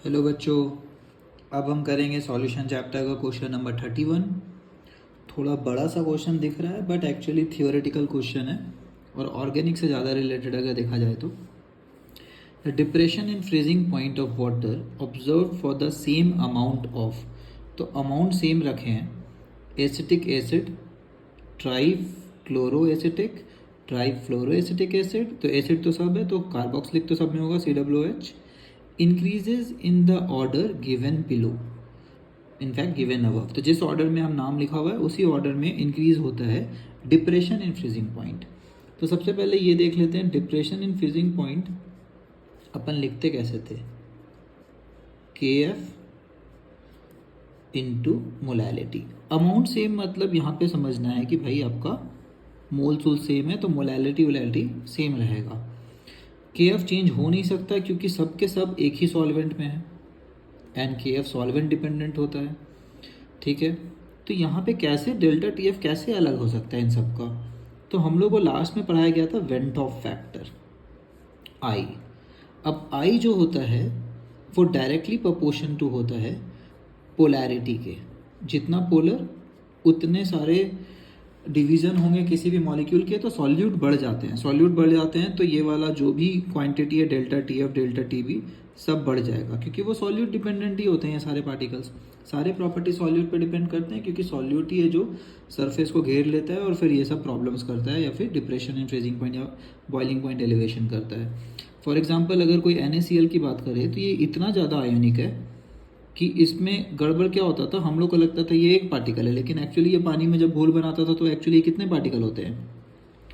Hello बच्चों, अब हम करेंगे सॉल्यूशन चैप्टर का क्वेश्चन नंबर 31। थोड़ा बड़ा सा क्वेश्चन दिख रहा है बट एक्चुअली थियोरेटिकल क्वेश्चन है और ऑर्गेनिक से ज़्यादा रिलेटेड अगर देखा जाए तो the depression in freezing point of water observe for the same amount of, तो अमाउंट सेम रखे हैं acetic acid, trichloro acetic, trifluoro acetic acid. तो एसिड तो सब है तो कार्बोक्सिलिक तो सब में होगा COOH। Increases in the order given below, in fact given above, तो जिस ऑर्डर में हम नाम लिखा हुआ है उसी ऑर्डर में इंक्रीज होता है डिप्रेशन इन फ्रीजिंग पॉइंट। तो सबसे पहले ये देख लेते हैं डिप्रेशन इन फ्रीजिंग पॉइंट अपन लिखते कैसे थे, KF into molality. Amount same मतलब यहाँ पे समझना है कि भाई आपका मोल सूल सेम है तो मोलैलिटी सेम रहेगा। KF चेंज हो नहीं सकता क्योंकि सब के सब एक ही सॉल्वेंट में है एंड KF सॉल्वेंट डिपेंडेंट होता है, ठीक है। तो यहाँ पे कैसे डेल्टा TF कैसे अलग हो सकता है इन सब का, तो हम लोग को लास्ट में पढ़ाया गया था वेंट ऑफ फैक्टर I। अब I जो होता है वो डायरेक्टली प्रोपोर्शन टू होता है पोलैरिटी के, जितना पोलर उतने सारे डिवीज़न होंगे किसी भी मॉलिक्यूल के तो सॉल्यूट बढ़ जाते हैं, सॉल्यूट बढ़ जाते हैं तो ये वाला जो भी क्वांटिटी है डेल्टा TF डेल्टा TB सब बढ़ जाएगा क्योंकि वो सॉल्यूट डिपेंडेंट ही होते हैं। सारे पार्टिकल्स सारे प्रॉपर्टी सॉल्यूट पे डिपेंड करते हैं क्योंकि सॉल्यूट ही है जो सरफेस को घेर लेता है और फिर ये सब प्रॉब्लम्स करता है या फिर डिप्रेशन इन फ्रीजिंग पॉइंट या बॉइलिंग पॉइंट एलिवेशन करता है। फॉर एग्जाम्पल अगर कोई NaCl की बात करें तो ये इतना ज़्यादा आयोनिक है कि इसमें गड़बड़ क्या होता था, हम लोग को लगता था ये एक पार्टिकल है लेकिन एक्चुअली ये पानी में जब घोल बनाता था तो एक्चुअली कितने पार्टिकल होते हैं,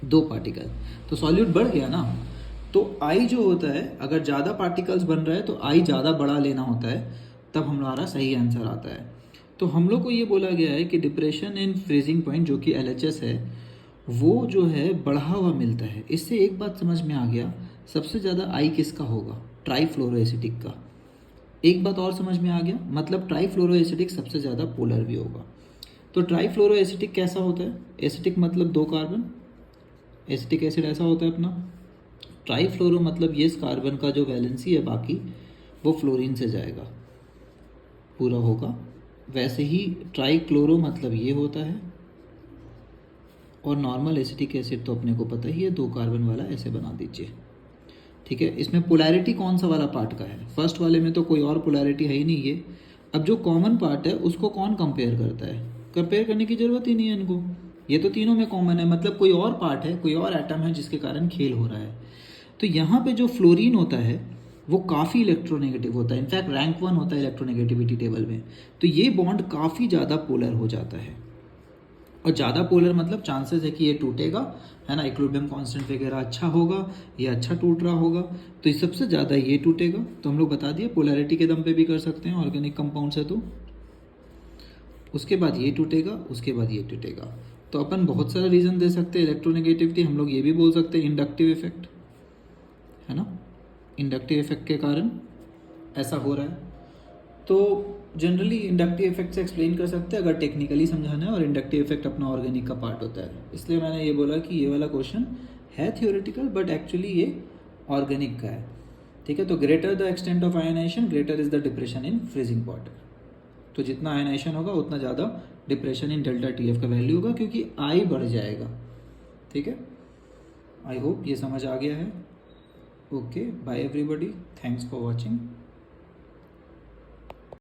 2 पार्टिकल। तो सॉल्यूट बढ़ गया ना, तो I जो होता है अगर ज़्यादा पार्टिकल्स बन रहा है तो I ज़्यादा बड़ा लेना होता है, तब हमारा सही आंसर आता है। तो हम लोग को ये बोला गया है कि डिप्रेशन इन फ्रीजिंग पॉइंट जो कि LHS है वो जो है बढ़ा हुआ मिलता है। इससे एक बात समझ में आ गया, सबसे ज़्यादा I किसका होगा, ट्राईफ्लोरोएसिटिक का। एक बात और समझ में आ गया, मतलब ट्राईफ्लोरोएसिटिक सबसे ज़्यादा पोलर भी होगा। तो ट्राईफ्लोरोएसिटिक कैसा होता है, एसिटिक मतलब 2 कार्बन, एसिटिक एसिड ऐसा होता है अपना। ट्राईफ्लोरो मतलब ये इस कार्बन का जो वैलेंसी है बाकी वो फ्लोरीन से जाएगा पूरा होगा। वैसे ही ट्राईक्लोरो मतलब ये होता है और नॉर्मल एसिटिक एसिड तो अपने को पता ही है 2 कार्बन वाला, ऐसे बना दीजिए, ठीक है। इसमें पोलैरिटी कौन सा वाला पार्ट का है, फर्स्ट वाले में तो कोई और पोलैरिटी है ही नहीं ये। अब जो कॉमन पार्ट है उसको कौन कंपेयर करता है, कंपेयर करने की ज़रूरत ही नहीं है इनको, ये तो तीनों में कॉमन है, मतलब कोई और पार्ट है, कोई और एटम है जिसके कारण खेल हो रहा है। तो यहाँ पे जो फ्लोरीन होता है वो काफ़ी इलेक्ट्रोनेगेटिव होता है, इनफैक्ट रैंक 1 होता है इलेक्ट्रोनेगेटिविटी टेबल में। तो ये बॉन्ड काफ़ी ज़्यादा पोलर हो जाता है और ज़्यादा पोलर मतलब चांसेस है कि ये टूटेगा, है ना, इक्विलिब्रियम कांस्टेंट वगैरह अच्छा होगा, ये अच्छा टूट रहा होगा, तो ये सबसे ज़्यादा ये टूटेगा। तो हम लोग बता दिए पोलैरिटी के दम पे भी कर सकते हैं ऑर्गेनिक कंपाउंड से। तो उसके बाद ये टूटेगा, उसके बाद ये टूटेगा। तो अपन बहुत सारा रीज़न दे सकते हैं, इलेक्ट्रोनेगेटिविटी, हम लोग ये भी बोल सकते हैं इंडक्टिव इफेक्ट, है ना, इंडक्टिव इफेक्ट के कारण ऐसा हो रहा है। तो जनरली इंडक्टिव इफेक्ट से एक्सप्लेन कर सकते हैं अगर टेक्निकली समझाना है, और इंडक्टिव इफेक्ट अपना ऑर्गेनिक का पार्ट होता है, इसलिए मैंने ये बोला कि ये वाला क्वेश्चन है थियोरेटिकल बट एक्चुअली ये ऑर्गेनिक का है, ठीक है। तो greater the extent of ionisation greater is the depression in freezing water. तो जितना आयनाइजेशन होगा उतना ज़्यादा डिप्रेशन इन डेल्टा TF का वैल्यू होगा क्योंकि I बढ़ जाएगा, ठीक है। आई होप ये समझ आ गया है। Okay, bye everybody, thanks for watching.